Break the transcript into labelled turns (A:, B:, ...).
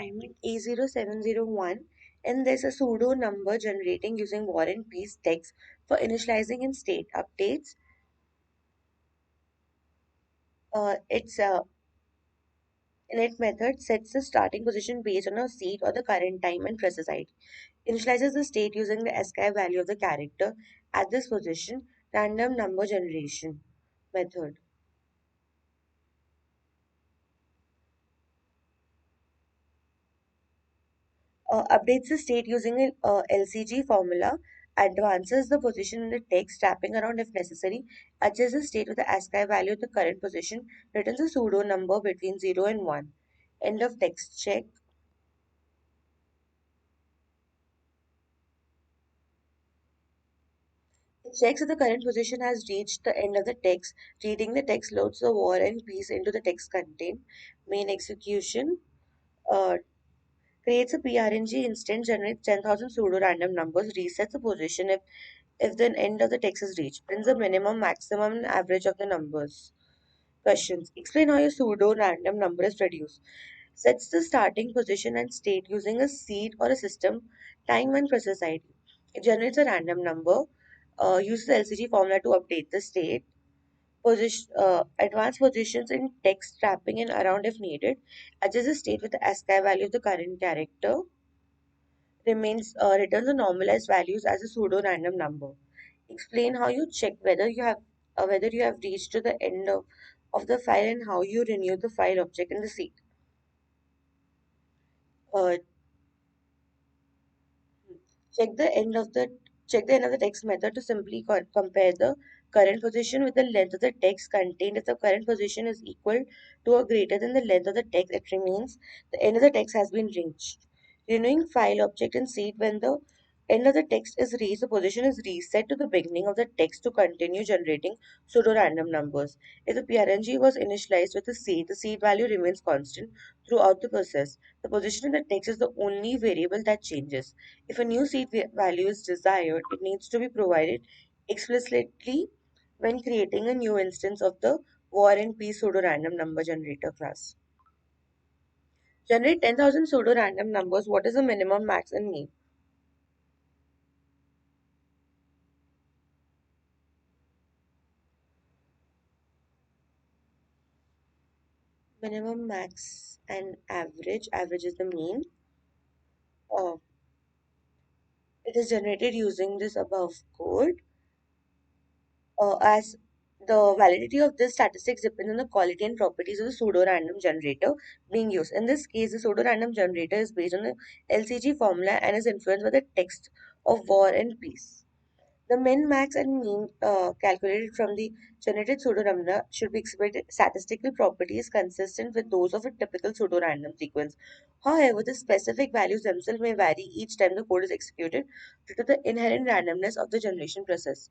A: assignment A0701 and there's a pseudo number generating using War and Peace text for initializing and state updates. Its init method sets the starting position based on a seed or the current time and presses ID. Initializes the state using the ASCII value of the character at this position. Random number generation method. Updates the state using a LCG formula, advances the position in the text, wrapping around if necessary, adjusts the state with the ASCII value of the current position, returns a pseudo number between 0 and 1. End of text check. It checks if the current position has reached the end of the text. Reading the text loads the war and peace into the text content. Main execution. Uh, Creates a PRNG instance, generates 10,000 pseudo random numbers, resets the position if the end of the text is reached, prints the minimum, maximum, and average of the numbers. Questions. Explain how your pseudo random number is produced. Sets the starting position and state using a seed or a system, time and process ID. It generates a random number, uses the LCG formula to update the state, advanced positions in text wrapping in around if needed, adjusts the state with the ASCII value of the current character, returns the normalized values as a pseudo random number. Explain how you check whether you have reached to the end of the file and how you renew the file object in the seed. Uh, check the end of the check the end of the text method to simply compare the current position with the length of the text contained. If the current position is equal to or greater than the length of the text, it remains the end of the text has been reached. Renewing file object in seed when the end of the text is reached, the position is reset to the beginning of the text to continue generating pseudo-random numbers. If the PRNG was initialized with a seed, the seed value remains constant throughout the process. The position in the text is the only variable that changes. If a new seed value is desired, it needs to be provided explicitly when creating a new instance of the War and Peace pseudo-random number generator class. Generate 10,000 pseudo-random numbers. What is the minimum, max, and mean? Minimum, max, and average. Average is the mean. Uh, it is generated using this above code. As the validity of this statistics depends on the quality and properties of the pseudo-random generator being used. In this case, the pseudo-random generator is based on the LCG formula and is influenced by the text of War and Peace. The min, max, and mean calculated from the generated pseudorandom should be exhibited statistical properties consistent with those of a typical pseudorandom sequence. However, the specific values themselves may vary each time the code is executed due to the inherent randomness of the generation process.